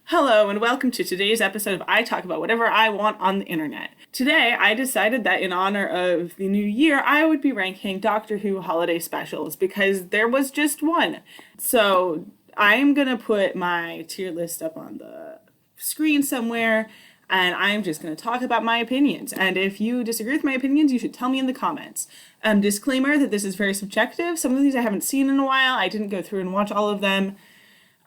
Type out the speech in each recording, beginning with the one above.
Hello and welcome to today's episode of I Talk About Whatever I Want on the Internet. Today, I decided that in honor of the new year, I would be ranking Doctor Who holiday specials because there was just one. So I'm going to put my tier list up on the screen somewhere, and I'm just going to talk about my opinions. And if you disagree with my opinions, you should tell me in the comments. Disclaimer that this is very subjective. Some of these I haven't seen in a while. I didn't go through and watch all of them.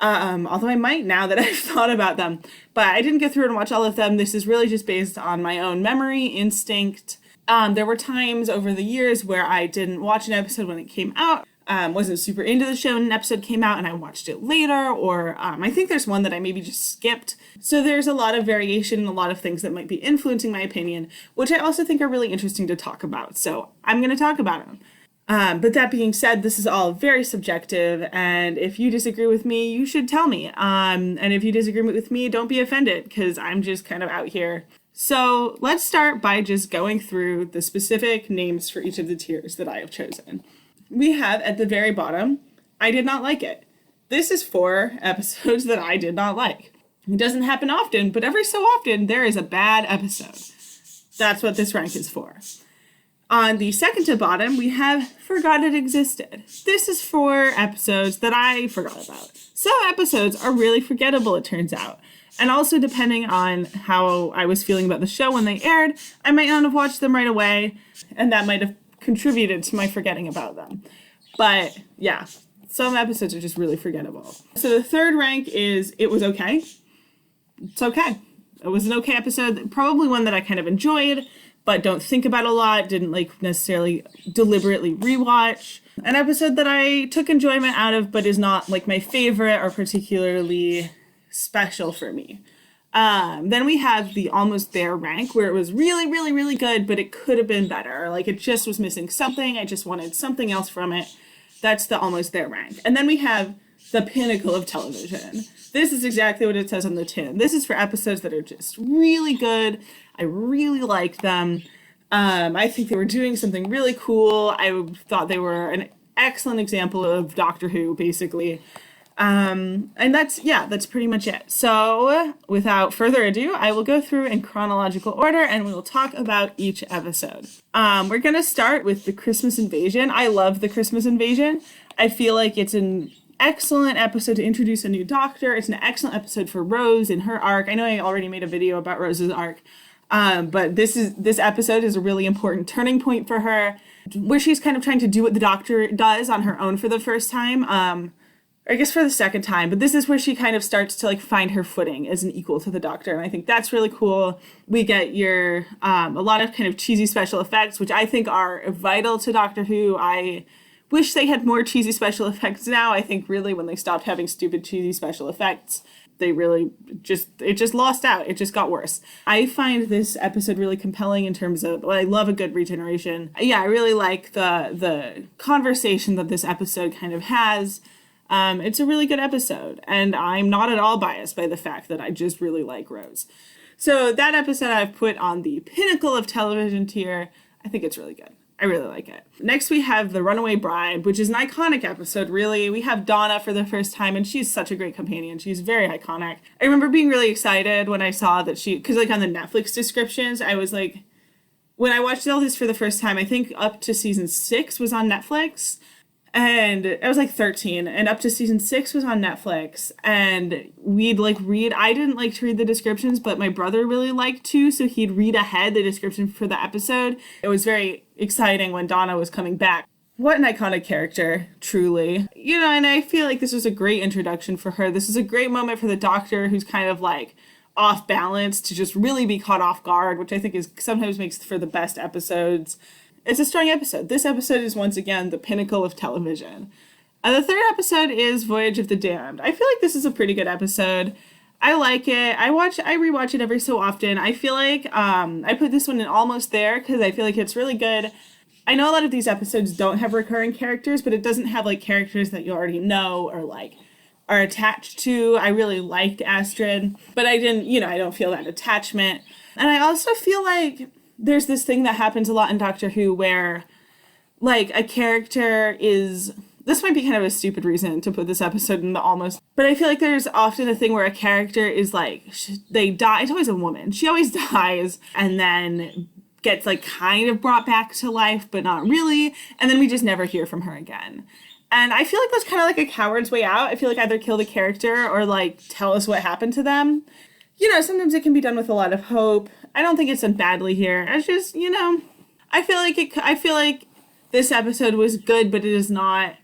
Although I might now that I've thought about them. But I didn't get through and watch all of them. This is really just based on my own memory, instinct. There were times over the years where I didn't watch an episode when it came out. Wasn't super into the show when an episode came out and I watched it later. Or I think there's one that I maybe just skipped. So there's a lot of variation and a lot of things that might be influencing my opinion, which I also think are really interesting to talk about. So I'm going to talk about them. But that being said, this is all very subjective, and if you disagree with me, you should tell me. And if you disagree with me, don't be offended, because I'm just kind of out here. So let's start by just going through the specific names for each of the tiers that I have chosen. We have at the very bottom, I did not like it. This is 4 episodes that I did not like. It doesn't happen often, but every so often there is a bad episode. That's what this rank is for. On the second to bottom, we have Forgot It Existed. This is 4 episodes that I forgot about. Some episodes are really forgettable, it turns out. And also, depending on how I was feeling about the show when they aired, I might not have watched them right away, and that might have contributed to my forgetting about them. But, yeah, some episodes are just really forgettable. So the third rank is It Was Okay. It's okay. It was an okay episode, probably one that I kind of enjoyed, but don't think about a lot, didn't necessarily deliberately rewatch. An episode that I took enjoyment out of, but is not my favorite or particularly special for me. Then we have the Almost There rank, where it was really, really, really good, but it could have been better. It just was missing something. I just wanted something else from it. That's the Almost There rank. And then we have the Pinnacle of Television. This is exactly what it says on the tin. This is for episodes that are just really good. I really liked them. I think they were doing something really cool. I thought they were an excellent example of Doctor Who, basically. And that's pretty much it. So without further ado, I will go through in chronological order and we will talk about each episode. We're going to start with the Christmas Invasion. I love the Christmas Invasion. I feel like it's an excellent episode to introduce a new Doctor. It's an excellent episode for Rose in her arc. I know I already made a video about Rose's arc. But this episode is a really important turning point for her, where she's kind of trying to do what the Doctor does on her own for the first time, or I guess for the second time, but this is where she kind of starts to find her footing as an equal to the Doctor, and I think that's really cool. We get a lot of kind of cheesy special effects, which I think are vital to Doctor Who. I wish they had more cheesy special effects now. I think really when they stopped having stupid cheesy special effects, it just lost out. It just got worse. I find this episode really compelling in terms of, I love a good regeneration. Yeah, I really like the conversation that this episode kind of has. It's a really good episode, and I'm not at all biased by the fact that I just really like Rose. So that episode I've put on the Pinnacle of Television tier. I think it's really good. I really like it. Next, we have The Runaway Bride, which is an iconic episode, really. We have Donna for the first time, and she's such a great companion. She's very iconic. I remember being really excited when I saw that because on the Netflix descriptions, I was when I watched all this for the first time, I think up to season 6 was on Netflix. And I was 13, and up to season 6 was on Netflix, and we'd read, I didn't like to read the descriptions, but my brother really liked to, so he'd read ahead the description for the episode. It was very exciting when Donna was coming back. What an iconic character, truly. And I feel like this was a great introduction for her. This is a great moment for the Doctor, who's kind of off balance, to just really be caught off guard, which I think sometimes makes for the best episodes. It's a strong episode. This episode is once again the pinnacle of television. The third episode is Voyage of the Damned. I feel like this is a pretty good episode. I like it. I rewatch it every so often. I feel like I put this one in Almost There because I feel like it's really good. I know a lot of these episodes don't have recurring characters, but it doesn't have characters that you already know or are attached to. I really liked Astrid, but I didn't, I don't feel that attachment. And I also feel like there's this thing that happens a lot in Doctor Who where a character is This might be kind of a stupid reason to put this episode in the almost, but I feel like there's often a thing where a character is like, they die. It's always a woman. She always dies and then gets like kind of brought back to life, but not really. And then we just never hear from her again. And I feel like that's kind of like a coward's way out. I feel like either kill the character or like tell us what happened to them. You know, sometimes it can be done with a lot of hope. I don't think it's done badly here. It's just, you know, I feel like this episode was good, but it is not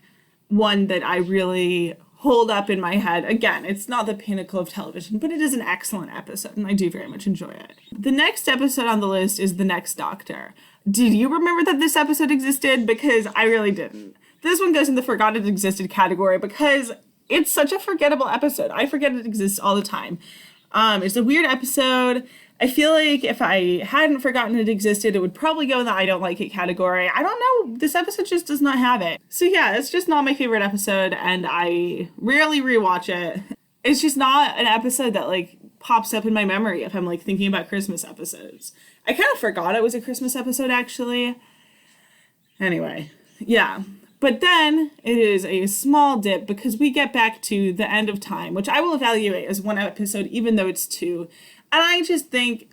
one that I really hold up in my head. Again, it's not the pinnacle of television, but it is an excellent episode, and I do very much enjoy it. The next episode on the list is The Next Doctor. Did you remember that this episode existed? Because I really didn't. This one goes in the forgot it existed category because it's such a forgettable episode. I forget it exists all the time. It's a weird episode. I feel like if I hadn't forgotten it existed, it would probably go in the I don't like it category. I don't know. This episode just does not have it. So yeah, it's just not my favorite episode, and I rarely rewatch it. It's just not an episode that like pops up in my memory if I'm like thinking about Christmas episodes. I kind of forgot it was a Christmas episode, actually. Anyway, yeah. But then it is a small dip because we get back to The End of Time, which I will evaluate as one episode, even though it's two. And I just think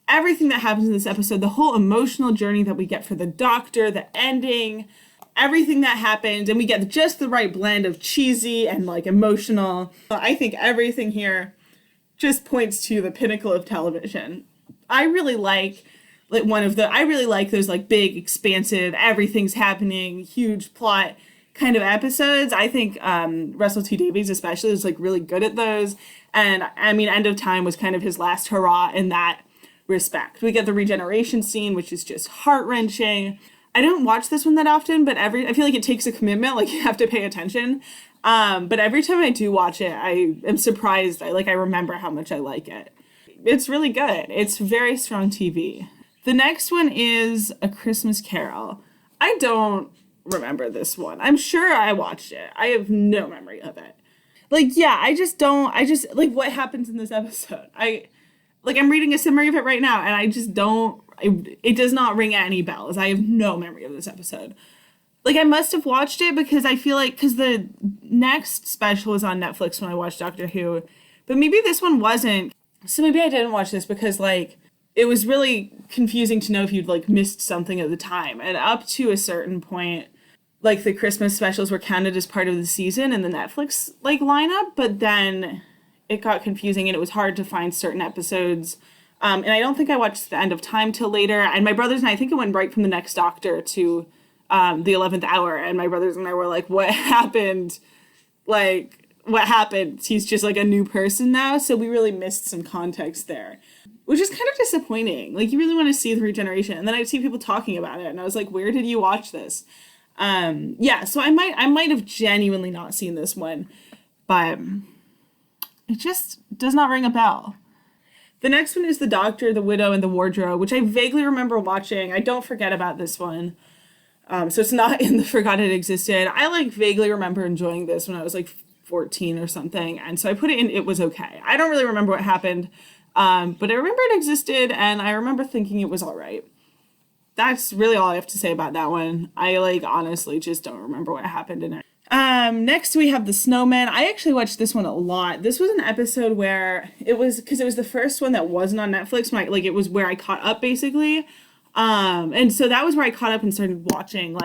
everything that happens in this episode, the whole emotional journey that we get for the Doctor, the ending, everything that happens, and we get just the right blend of cheesy and like emotional. I think everything here just points to the pinnacle of television. I really like those like big, expansive, everything's happening, huge plot kind of episodes. I think Russell T Davies especially is like really good at those. And I mean, End of Time was kind of his last hurrah in that respect. We get the regeneration scene, which is just heart-wrenching. I don't watch this one that often, but I feel like it takes a commitment, like you have to pay attention. But every time I do watch it, I am surprised. I remember how much I like it. It's really good. It's very strong TV. The next one is A Christmas Carol. I don't remember this one. I'm sure I watched it. I have no memory of it. What happens in this episode? I'm reading a summary of it right now, and I just don't, it does not ring any bells. I have no memory of this episode. Like, I must have watched it because I feel like, because the next special was on Netflix when I watched Doctor Who, but maybe this one wasn't. So maybe I didn't watch this because, like, it was really confusing to know if you'd, like, missed something at the time. And up to a certain point, like, the Christmas specials were counted as part of the season in the Netflix, like, lineup, but then it got confusing and it was hard to find certain episodes. And I don't think I watched The End of Time till later. And my brothers and I think it went right from The Next Doctor to the 11th Hour. And my brothers and I were like, what happened? Like, what happened? He's just, like, a new person now. So we really missed some context there, which is kind of disappointing. Like, you really want to see the regeneration. And then I'd see people talking about it. And I was like, where did you watch this? So I might have genuinely not seen this one, but it just does not ring a bell. The next one is The Doctor, the Widow, and the Wardrobe, which I vaguely remember watching. I don't forget about this one. So it's not in the forgot it existed. I like vaguely remember enjoying this when I was like 14 or something. And so I put it in, it was okay. I don't really remember what happened. But I remember it existed and I remember thinking it was all right. That's really all I have to say about that one. I honestly just don't remember what happened in it. Next we have The Snowman. I actually watched this one a lot. This was an episode where because it was the first one that wasn't on Netflix. It was where I caught up basically. And so that was where I caught up and started watching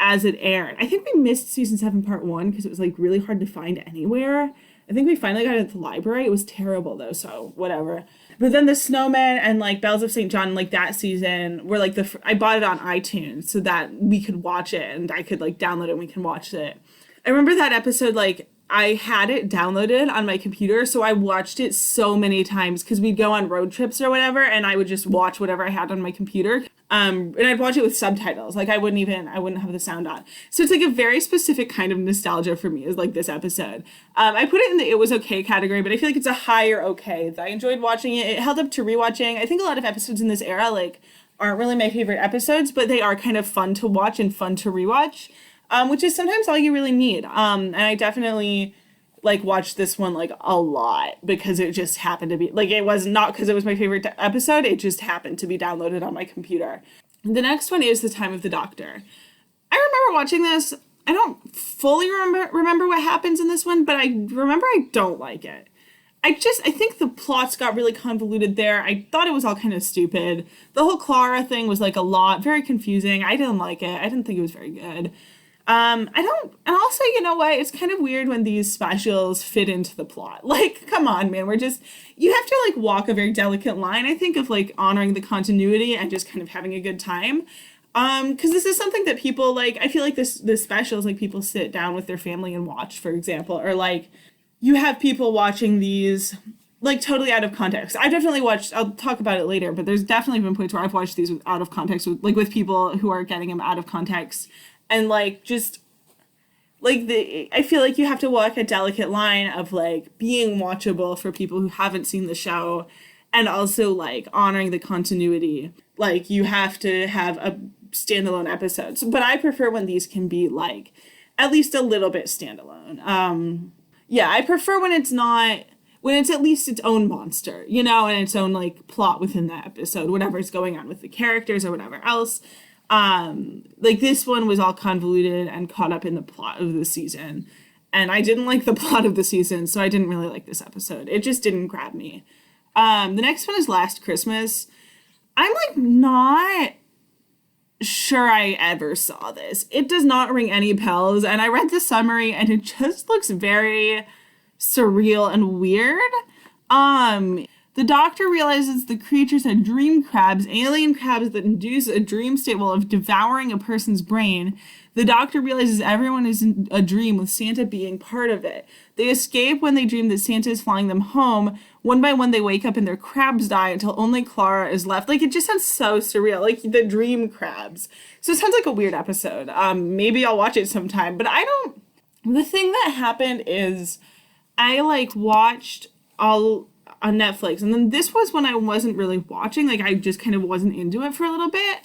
as it aired. I think we missed season 7 part 1 because it was really hard to find anywhere. I think we finally got it at the library. It was terrible though, so whatever. But then The Snowman and Bells of St. John, that season were I bought it on iTunes so that we could watch it and I could download it and we can watch it. I remember that episode, I had it downloaded on my computer, so I watched it so many times because we'd go on road trips or whatever and I would just watch whatever I had on my computer. And I'd watch it with subtitles. I wouldn't have the sound on. So it's a very specific kind of nostalgia for me is this episode. I put it in the it was okay category, but I feel like it's a higher okay. I enjoyed watching it. It held up to rewatching. I think a lot of episodes in this era aren't really my favorite episodes, but they are kind of fun to watch and fun to rewatch, which is sometimes all you really need. And I definitely watched this one a lot because it just happened to be it was not because it was my favorite episode, it just happened to be downloaded on my computer. The next one is The Time of the Doctor. I remember watching this. I don't fully remember what happens in this one, but I remember I don't like it. I think the plots got really convoluted there. I thought it was all kind of stupid. The whole Clara thing was like a lot, very confusing. I didn't like it. I didn't think it was very good. And also, you know what? It's kind of weird when these specials fit into the plot. Like, come on, man. You have to like walk a very delicate line, I think, of like honoring the continuity and just kind of having a good time. Because this is something that people like, I feel like this specials, like people sit down with their family and watch, for example, or like you have people watching these like totally out of context. I've definitely watched, I'll talk about it later, but there's definitely been points where I've watched these out of context, with people who are getting them out of context. And like, just like I feel like you have to walk a delicate line of like being watchable for people who haven't seen the show and also like honoring the continuity. Like you have to have a standalone episodes, but I prefer when these can be like at least a little bit standalone. Yeah, I prefer when it's at least its own monster, you know, and its own like plot within that episode, whatever's going on with the characters or whatever else. Like this one was all convoluted and caught up in the plot of the season, and I didn't like the plot of the season, so I didn't really like this episode. It just didn't grab me. The next one is Last Christmas. I'm like not sure I ever saw this. It does not ring any bells, and I read the summary and it just looks very surreal and weird. The doctor realizes the creatures are dream crabs, alien crabs that induce a dream state while of devouring a person's brain. The doctor realizes everyone is in a dream, with Santa being part of it. They escape when they dream that Santa is flying them home. One by one, they wake up and their crabs die until only Clara is left. Like, it just sounds so surreal, like the dream crabs. So it sounds like a weird episode. Maybe I'll watch it sometime, but the thing that happened is I like watched all on Netflix, and then this was when I wasn't really watching, like I just kind of wasn't into it for a little bit,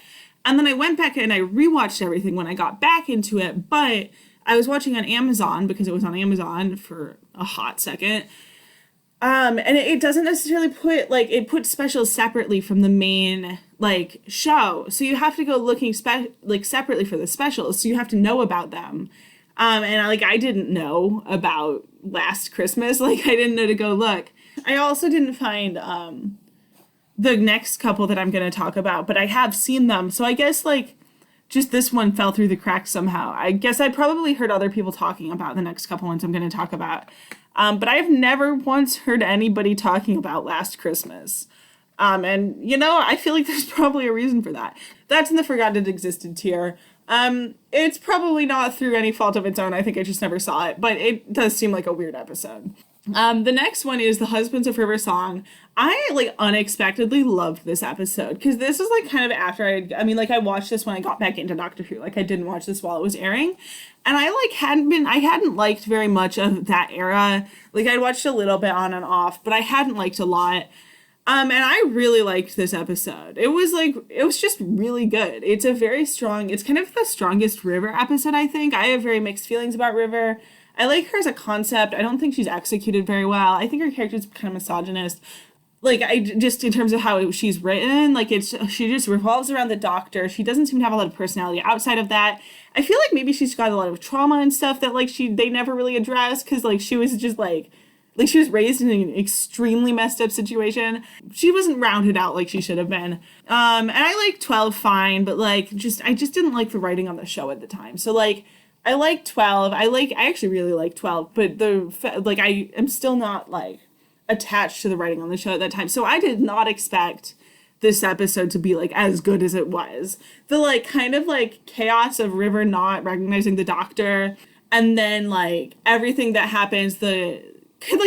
and then I went back and I rewatched everything when I got back into it, but I was watching on Amazon because it was on Amazon for a hot second, and it doesn't necessarily put, like, it puts specials separately from the main, like, show, so you have to go looking separately for the specials, so you have to know about them, and I didn't know about Last Christmas, like I didn't know to go look. I also didn't find the next couple that I'm going to talk about, but I have seen them. So I guess like just this one fell through the cracks somehow. I guess I probably heard other people talking about the next couple ones I'm going to talk about. But I've never once heard anybody talking about Last Christmas. And, you know, I feel like there's probably a reason for that. That's in the Forgotten It Existed tier. It's probably not through any fault of its own. I think I just never saw it, but it does seem like a weird episode. The next one is The Husbands of River Song. I like unexpectedly loved this episode because this is like kind of after I watched this when I got back into Doctor Who. Like I didn't watch this while it was airing, and I hadn't liked very much of that era. Like I'd watched a little bit on and off, but I hadn't liked a lot. And I really liked this episode. It was just really good. It's kind of the strongest River episode, I think. I have very mixed feelings about River. I like her as a concept. I don't think she's executed very well. I think her character's kind of misogynist. Like, just in terms of how she's written, like, she just revolves around the doctor. She doesn't seem to have a lot of personality outside of that. I feel like maybe she's got a lot of trauma and stuff that, like, they never really addressed, because, like, she was just, like, she was raised in an extremely messed up situation. She wasn't rounded out like she should have been. And I like 12 fine, but, like, I just didn't like the writing on the show at the time. So, like, I like 12. I actually really like 12, but I am still not, like, attached to the writing on the show at that time. So I did not expect this episode to be, like, as good as it was. The, like, kind of, like, chaos of River not recognizing the doctor, and then, like, everything that happens, the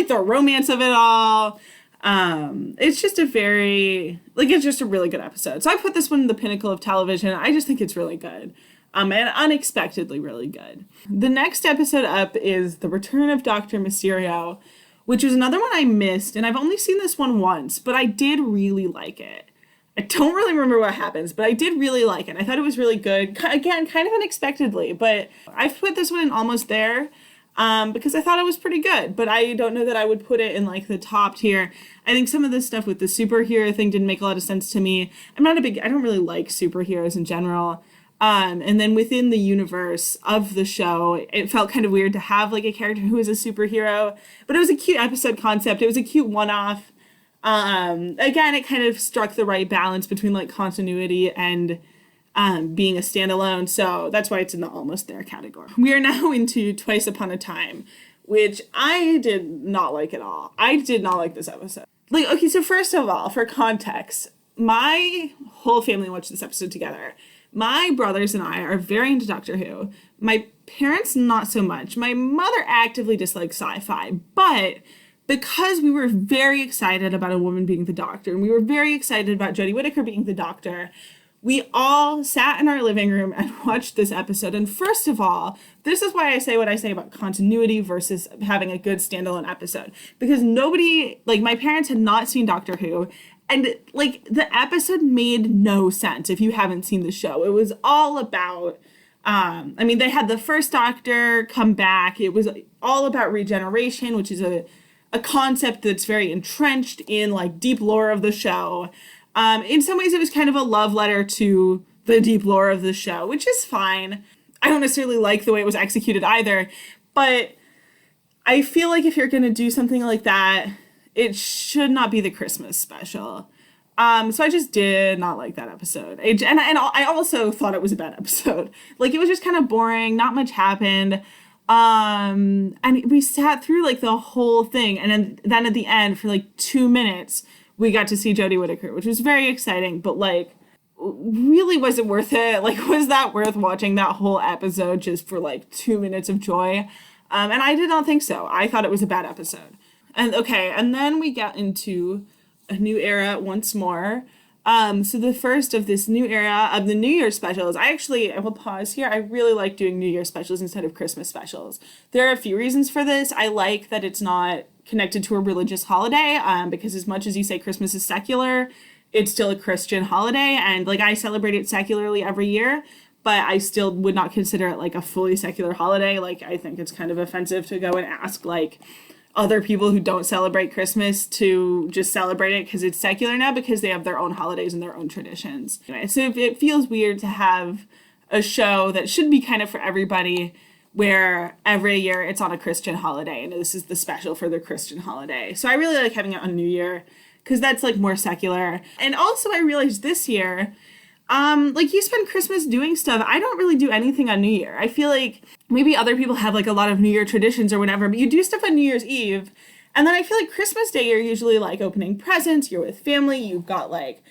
romance of it all. It's just a really good episode. So I put this one in the pinnacle of television. I just think it's really good. And unexpectedly really good. The next episode up is The Return of Dr. Mysterio, which was another one I missed, and I've only seen this one once, but I did really like it. I don't really remember what happens, but I did really like it. I thought it was really good. Again, kind of unexpectedly, but I've put this one in almost there, because I thought it was pretty good, but I don't know that I would put it in, like, the top tier. I think some of the stuff with the superhero thing didn't make a lot of sense to me. I don't really like superheroes in general. And then within the universe of the show, it felt kind of weird to have like a character who is a superhero, but it was a cute episode concept. It was a cute one-off. Again, it kind of struck the right balance between like continuity and being a standalone. So that's why it's in the almost there category. We are now into Twice Upon a Time, which I did not like at all. I did not like this episode. Like, okay, so first of all, for context, my whole family watched this episode together. My brothers and I are very into Doctor Who. My parents, not so much. My mother actively dislikes sci-fi, but because we were very excited about a woman being the Doctor, and we were very excited about Jodie Whittaker being the Doctor, we all sat in our living room and watched this episode. And first of all, this is why I say what I say about continuity versus having a good standalone episode. Because nobody, like my parents had not seen Doctor Who, and like the episode made no sense if you haven't seen the show. It was all about, I mean, they had the first Doctor come back. It was all about regeneration, which is a concept that's very entrenched in like deep lore of the show. In some ways, it was kind of a love letter to the deep lore of the show, which is fine. I don't necessarily like the way it was executed either, but I feel like if you're going to do something like that, it should not be the Christmas special. So I just did not like that episode. And I also thought it was a bad episode. Like, it was just kind of boring. Not much happened. And we sat through like the whole thing. And then at the end, for like 2 minutes, we got to see Jodie Whittaker, which was very exciting. But like, really, was it worth it? Like, was that worth watching that whole episode just for like 2 minutes of joy? And I did not think so. I thought it was a bad episode. And okay, and then we get into a new era once more. So the first of this new era of the New Year specials, I will pause here. I really like doing New Year specials instead of Christmas specials. There are a few reasons for this. I like that it's not connected to a religious holiday, because as much as you say Christmas is secular, it's still a Christian holiday. And like, I celebrate it secularly every year, but I still would not consider it like a fully secular holiday. Like, I think it's kind of offensive to go and ask like other people who don't celebrate Christmas to just celebrate it because it's secular now, because they have their own holidays and their own traditions. Anyway, so it feels weird to have a show that should be kind of for everybody, where every year it's on a Christian holiday, and this is the special for the Christian holiday. So I really like having it on New Year, because that's like more secular. And also I realized this year, like, you spend Christmas doing stuff. I don't really do anything on New Year. I feel like maybe other people have like a lot of New Year traditions or whatever, but you do stuff on New Year's Eve. And then I feel like Christmas Day, you're usually like opening presents, you're with family, you've got like,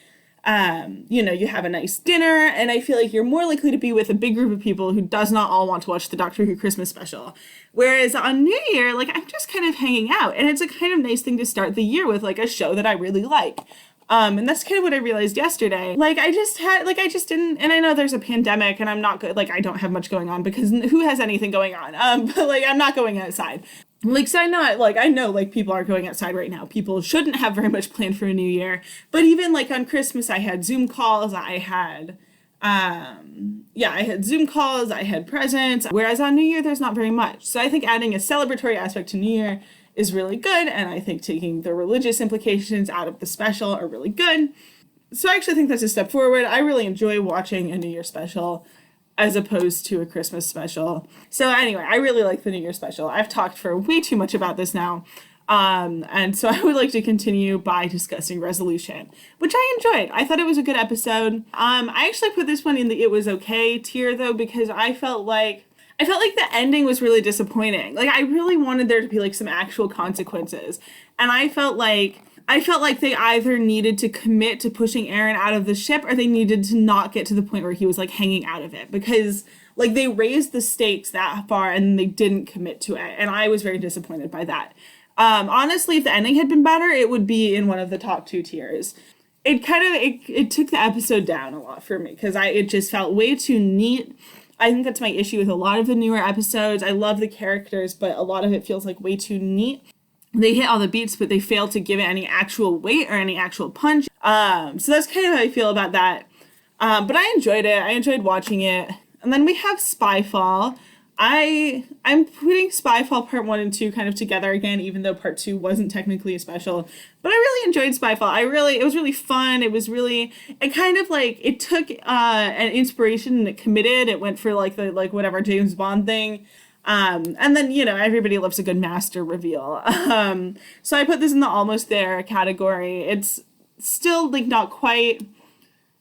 you have a nice dinner, and I feel like you're more likely to be with a big group of people who does not all want to watch the Doctor Who Christmas special. Whereas on New Year, like, I'm just kind of hanging out, and it's a kind of nice thing to start the year with, like, a show that I really like. And that's kind of what I realized yesterday. Like, I just didn't, and I know there's a pandemic and I'm not good, like, I don't have much going on because who has anything going on? But like, I'm not going outside. Like, so I know like people are going outside right now. People shouldn't have very much planned for a new year. But even like on Christmas, I had Zoom calls, I had Zoom calls, I had presents. Whereas on New Year, there's not very much. So I think adding a celebratory aspect to New Year is really good, and I think taking the religious implications out of the special are really good. So I actually think that's a step forward. I really enjoy watching a New Year special as opposed to a Christmas special. So anyway, I really like the New Year special. I've talked for way too much about this now. And so I would like to continue by discussing Resolution, which I enjoyed. I thought it was a good episode. I actually put this one in the it was okay tier though, because I felt like the ending was really disappointing. Like, I really wanted there to be like some actual consequences. And I felt like they either needed to commit to pushing Aaron out of the ship, or they needed to not get to the point where he was like hanging out of it, because like they raised the stakes that far and they didn't commit to it. And I was very disappointed by that. Honestly, if the ending had been better, it would be in one of the top 2 tiers. It took the episode down a lot for me, because it just felt way too neat. I think that's my issue with a lot of the newer episodes. I love the characters, but a lot of it feels like way too neat. They hit all the beats, but they fail to give it any actual weight or any actual punch. So that's kind of how I feel about that. But I enjoyed it. I enjoyed watching it. And then we have Spyfall, I'm putting Spyfall Part 1 and 2 kind of together again, even though Part 2 wasn't technically a special. But I really enjoyed Spyfall. It was really fun. It kind of like, it took an inspiration and it committed. It went for like the, like whatever James Bond thing. And then, everybody loves a good master reveal. So I put this in the almost there category. It's still like not quite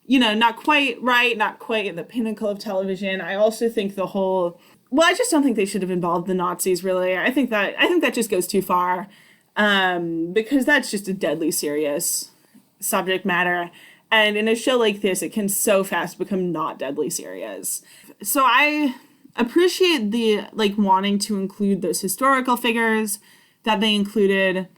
right, not quite at the pinnacle of television. I also think I just don't think they should have involved the Nazis, really. I think that just goes too far, because that's just a deadly serious subject matter. And in a show like this, it can so fast become not deadly serious. So I appreciate the, like, wanting to include those historical figures that they included.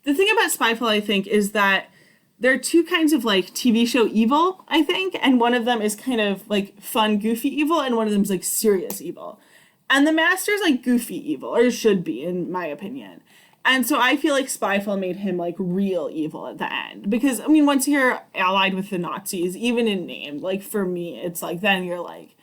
The thing about Spyfall, I think, is that there are two kinds of, like, TV show evil, I think, and one of them is kind of, like, fun, goofy evil, and one of them is, like, serious evil. And the Master's, like, goofy evil, or should be, in my opinion. And so I feel like Spyfall made him, like, real evil at the end. Because, I mean, once you're allied with the Nazis, even in name, like, for me, it's like, then you're, like,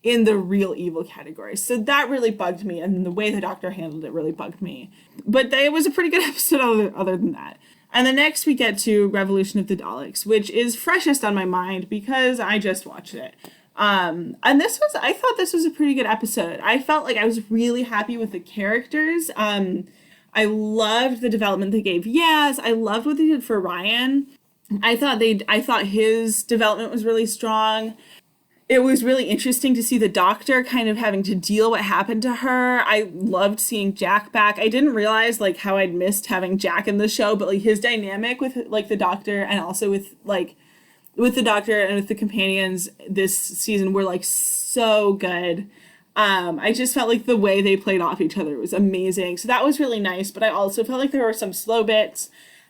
in the real evil category. So that really bugged me, and the way the Doctor handled it really bugged me. But it was a pretty good episode other than that. And then next we get to Revolution of the Daleks, which is freshest on my mind because I just watched it. And I thought this was a pretty good episode. I felt like I was really happy with the characters. I loved the development they gave Yaz. I loved what they did for Ryan. I thought his development was really strong. It was really interesting to see the Doctor kind of having to deal what happened to her. I loved seeing Jack back. I didn't realize, like, how I'd missed having Jack in the show, but, like, his dynamic with, like, the Doctor and also with the Doctor and with the companions this season were, like, so good. I just felt like the way they played off each other was amazing. So that was really nice, but I also felt like there were some slow bits.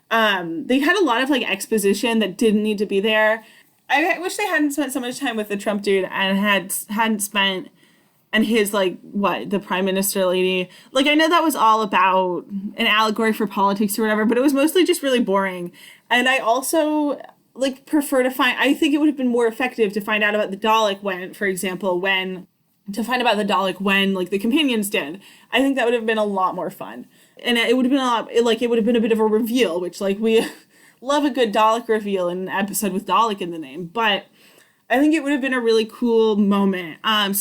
They had a lot of, like, exposition that didn't need to be there. I wish they hadn't spent so much time with the Trump dude and hadn't spent, and his, like, the Prime Minister lady. Like, I know that was all about an allegory for politics or whatever, but it was mostly just really boring. And I also, like, I think it would have been more effective to find out about the Dalek when like, the companions did. I think that would have been a lot more fun. And it would have been a bit of a reveal, which, like, we love a good Dalek reveal in an episode with Dalek in the name, but I think it would have been a really cool moment. And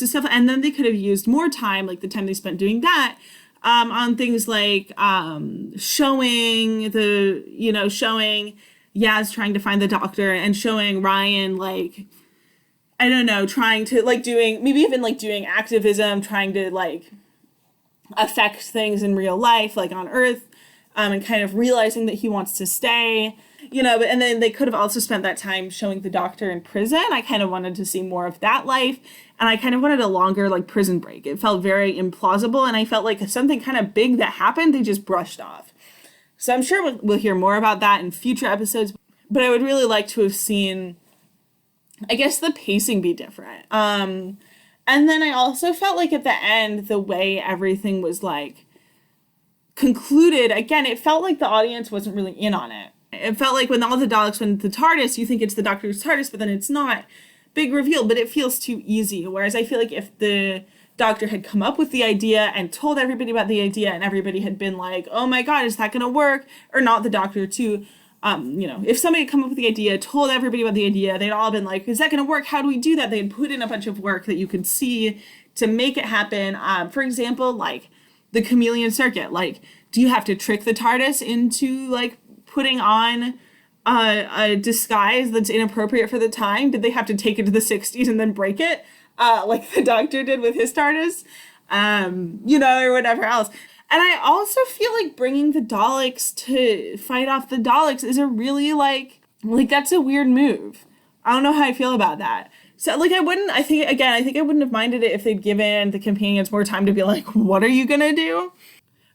then they could have used more time, like the time they spent doing that, on things like showing Yaz trying to find the Doctor and showing Ryan, like, I don't know, trying to, like, doing activism, trying to, like, affect things in real life, like on Earth, and kind of realizing that he wants to stay. And then they could have also spent that time showing the Doctor in prison. I kind of wanted to see more of that life, and I kind of wanted a longer, like, prison break. It felt very implausible, and I felt like something kind of big that happened, they just brushed off. So I'm sure we'll hear more about that in future episodes, but I would really like to have seen, I guess, the pacing be different. And then I also felt like at the end, the way everything was, like, concluded, again, it felt like the audience wasn't really in on it. It felt like when all the Daleks went into the TARDIS, you think it's the Doctor's TARDIS, but then it's not. Big reveal, but it feels too easy. Whereas I feel like if the Doctor had come up with the idea and told everybody about the idea and everybody had been like, oh my God, is that going to work? Or not the Doctor too. If somebody had come up with the idea, told everybody about the idea, they'd all been like, is that going to work? How do we do that? They'd put in a bunch of work that you could see to make it happen. For example, like the chameleon circuit. Like, do you have to trick the TARDIS into, like, putting on a disguise that's inappropriate for the time? Did they have to take it to the 60s and then break it? Like the Doctor did with his TARDIS? Or whatever else. And I also feel like bringing the Daleks to fight off the Daleks is a really, like that's a weird move. I don't know how I feel about that. So, like, I think I wouldn't have minded it if they'd given the companions more time to be like, what are you gonna do?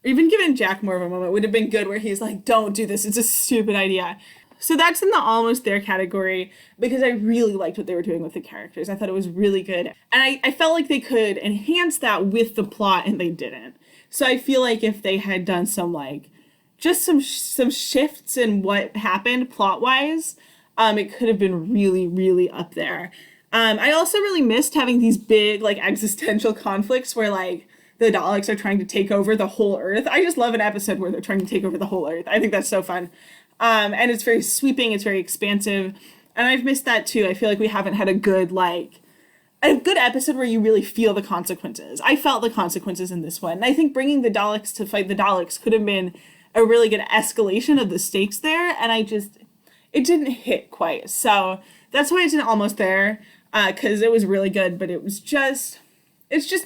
Or even given Jack more of a moment would have been good, where he's like, don't do this, it's a stupid idea. So that's in the almost there category, because I really liked what they were doing with the characters. I thought it was really good. And I felt like they could enhance that with the plot, and they didn't. So I feel like if they had done some, like, just some shifts in what happened plot-wise, it could have been really, really up there. I also really missed having these big, like, existential conflicts where, like, the Daleks are trying to take over the whole Earth. I just love an episode where they're trying to take over the whole Earth. I think that's so fun. And it's very sweeping, it's very expansive. And I've missed that too. I feel like we haven't had a good episode where you really feel the consequences. I felt the consequences in this one. And I think bringing the Daleks to fight the Daleks could have been a really good escalation of the stakes there. And it didn't hit quite. So that's why it's an almost there, because it was really good, but it's just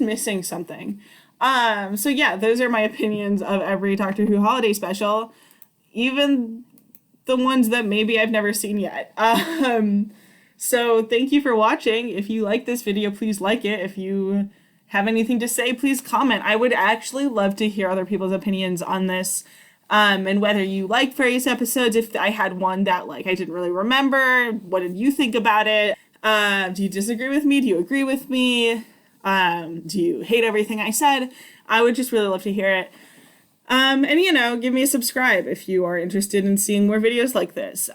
missing something. So yeah, those are my opinions of every Doctor Who holiday special, even the ones that maybe I've never seen yet. So thank you for watching. If you like this video, please like it. If you have anything to say, please comment. I would actually love to hear other people's opinions on this. And whether you like various episodes, if I had one that like I didn't really remember, what did you think about it? Do you disagree with me? Do you agree with me? Do you hate everything I said? I would just really love to hear it. And give me a subscribe if you are interested in seeing more videos like this.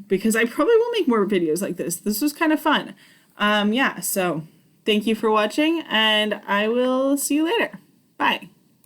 Because I probably will make more videos like this. This was kind of fun. Yeah, so thank you for watching, and I will see you later. Bye.